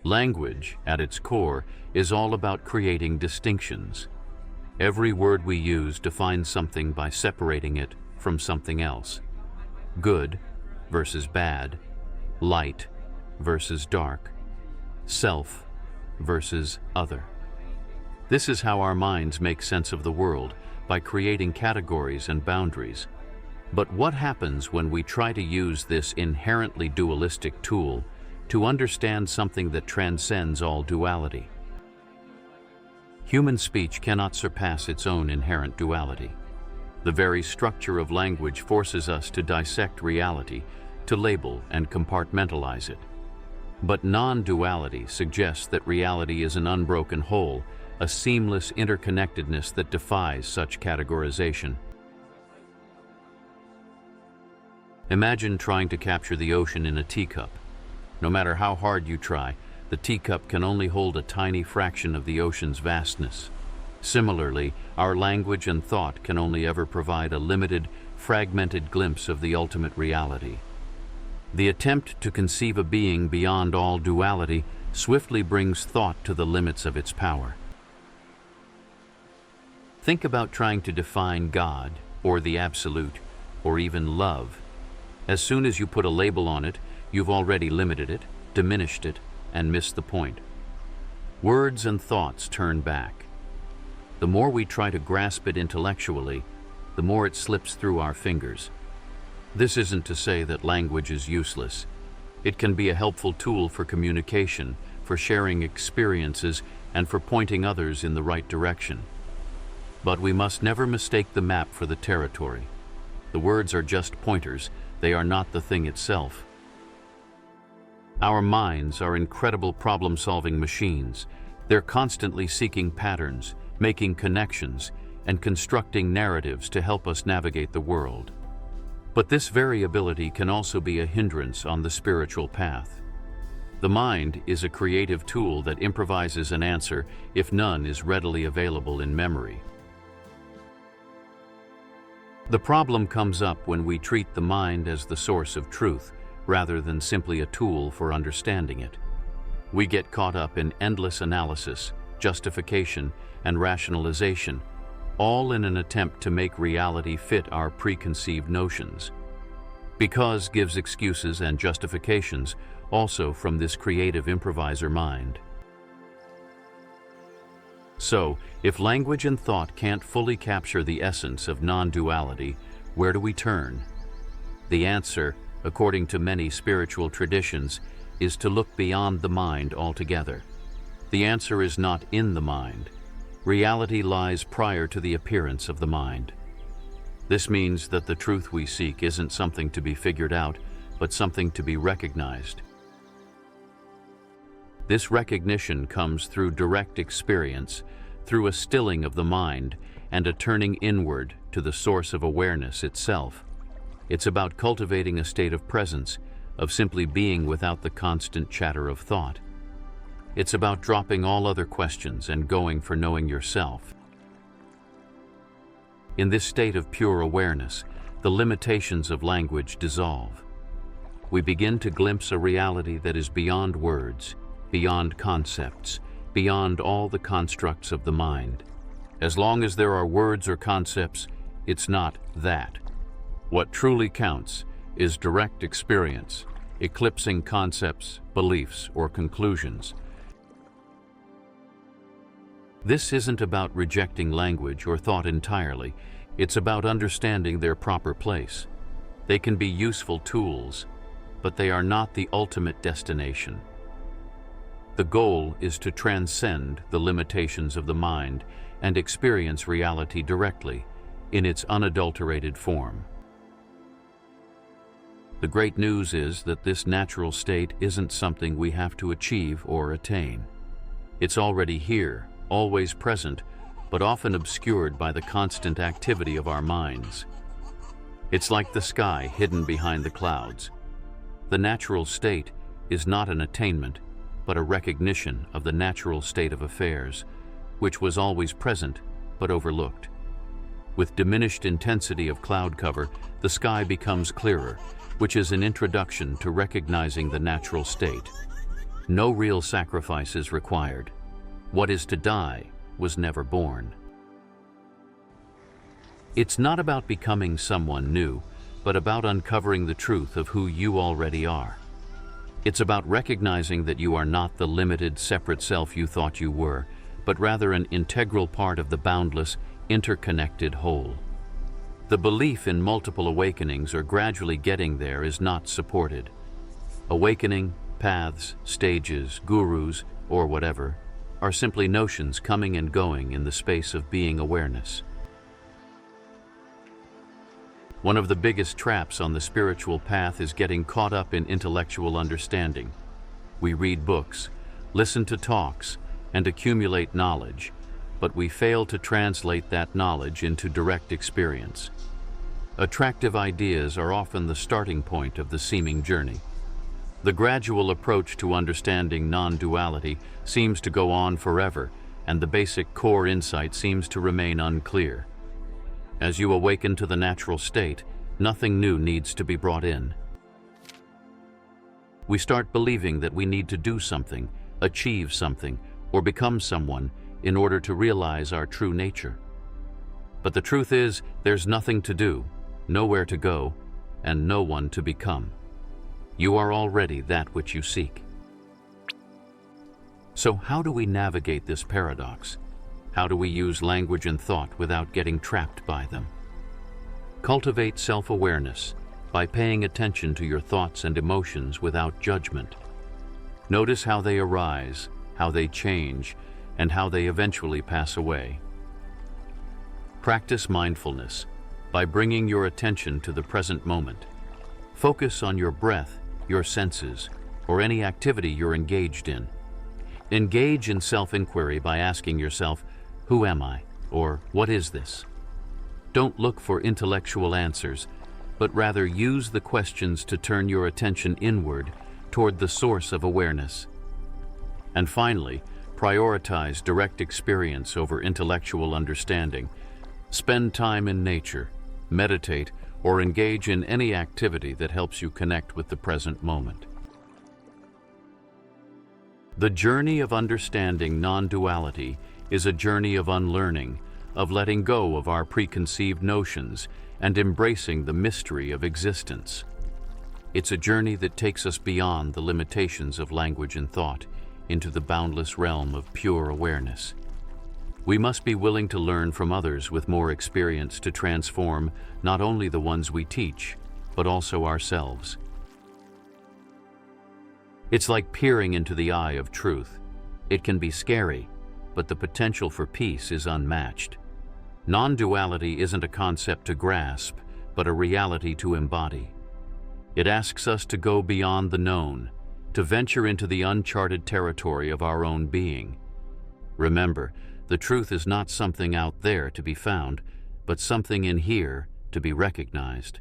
Language, at its core, is all about creating distinctions. Every word we use defines something by separating it from something else. Good versus bad, light versus dark, self versus other. This is how our minds make sense of the world, by creating categories and boundaries. But what happens when we try to use this inherently dualistic tool to understand something that transcends all duality? Human speech cannot surpass its own inherent duality. The very structure of language forces us to dissect reality, to label and compartmentalize it. But non-duality suggests that reality is an unbroken whole, a seamless interconnectedness that defies such categorization. Imagine trying to capture the ocean in a teacup. No matter how hard you try, the teacup can only hold a tiny fraction of the ocean's vastness. Similarly, our language and thought can only ever provide a limited, fragmented glimpse of the ultimate reality. The attempt to conceive a being beyond all duality swiftly brings thought to the limits of its power. Think about trying to define God, or the Absolute, or even love. As soon as you put a label on it, you've already limited it, diminished it, and missed the point. Words and thoughts turn back. The more we try to grasp it intellectually, the more it slips through our fingers. This isn't to say that language is useless. It can be a helpful tool for communication, for sharing experiences, and for pointing others in the right direction. But we must never mistake the map for the territory. The words are just pointers, they are not the thing itself. Our minds are incredible problem-solving machines. They're constantly seeking patterns, making connections, and constructing narratives to help us navigate the world. But this variability can also be a hindrance on the spiritual path. The mind is a creative tool that improvises an answer if none is readily available in memory. The problem comes up when we treat the mind as the source of truth, rather than simply a tool for understanding it. We get caught up in endless analysis, justification, and rationalization, all in an attempt to make reality fit our preconceived notions. Because gives excuses and justifications, also from this creative improviser mind. So, if language and thought can't fully capture the essence of non-duality, where do we turn? The answer, according to many spiritual traditions, is to look beyond the mind altogether. The answer is not in the mind. Reality lies prior to the appearance of the mind. This means that the truth we seek isn't something to be figured out, but something to be recognized. This recognition comes through direct experience, through a stilling of the mind and a turning inward to the source of awareness itself. It's about cultivating a state of presence, of simply being without the constant chatter of thought. It's about dropping all other questions and going for knowing yourself. In this state of pure awareness, the limitations of language dissolve. We begin to glimpse a reality that is beyond words, beyond concepts, beyond all the constructs of the mind. As long as there are words or concepts, it's not that. What truly counts is direct experience, eclipsing concepts, beliefs, or conclusions. This isn't about rejecting language or thought entirely. It's about understanding their proper place. They can be useful tools, but they are not the ultimate destination. The goal is to transcend the limitations of the mind and experience reality directly, in its unadulterated form. The great news is that this natural state isn't something we have to achieve or attain. It's already here, always present, but often obscured by the constant activity of our minds. It's like the sky hidden behind the clouds. The natural state is not an attainment, but a recognition of the natural state of affairs, which was always present but overlooked. With diminished intensity of cloud cover, the sky becomes clearer, which is an introduction to recognizing the natural state. No real sacrifice is required. What is to die was never born. It's not about becoming someone new, but about uncovering the truth of who you already are. It's about recognizing that you are not the limited, separate self you thought you were, but rather an integral part of the boundless, interconnected whole. The belief in multiple awakenings or gradually getting there is not supported. Awakening, paths, stages, gurus, or whatever, are simply notions coming and going in the space of being awareness. One of the biggest traps on the spiritual path is getting caught up in intellectual understanding. We read books, listen to talks, and accumulate knowledge, but we fail to translate that knowledge into direct experience. Attractive ideas are often the starting point of the seeming journey. The gradual approach to understanding non-duality seems to go on forever, and the basic core insight seems to remain unclear. As you awaken to the natural state, nothing new needs to be brought in. We start believing that we need to do something, achieve something, or become someone in order to realize our true nature. But the truth is, there's nothing to do, nowhere to go, and no one to become. You are already that which you seek. So how do we navigate this paradox? How do we use language and thought without getting trapped by them? Cultivate self-awareness by paying attention to your thoughts and emotions without judgment. Notice how they arise, how they change, and how they eventually pass away. Practice mindfulness by bringing your attention to the present moment. Focus on your breath, your senses, or any activity you're engaged in. Engage in self-inquiry by asking yourself, "Who am I?" or "What is this?" Don't look for intellectual answers, but rather use the questions to turn your attention inward toward the source of awareness. And finally, prioritize direct experience over intellectual understanding. Spend time in nature, meditate, or engage in any activity that helps you connect with the present moment. The journey of understanding non-duality is a journey of unlearning, of letting go of our preconceived notions and embracing the mystery of existence. It's a journey that takes us beyond the limitations of language and thought into the boundless realm of pure awareness. We must be willing to learn from others with more experience to transform not only the ones we teach, but also ourselves. It's like peering into the eye of truth. It can be scary, but the potential for peace is unmatched. Non-duality isn't a concept to grasp, but a reality to embody. It asks us to go beyond the known, to venture into the uncharted territory of our own being. Remember, the truth is not something out there to be found, but something in here to be recognized.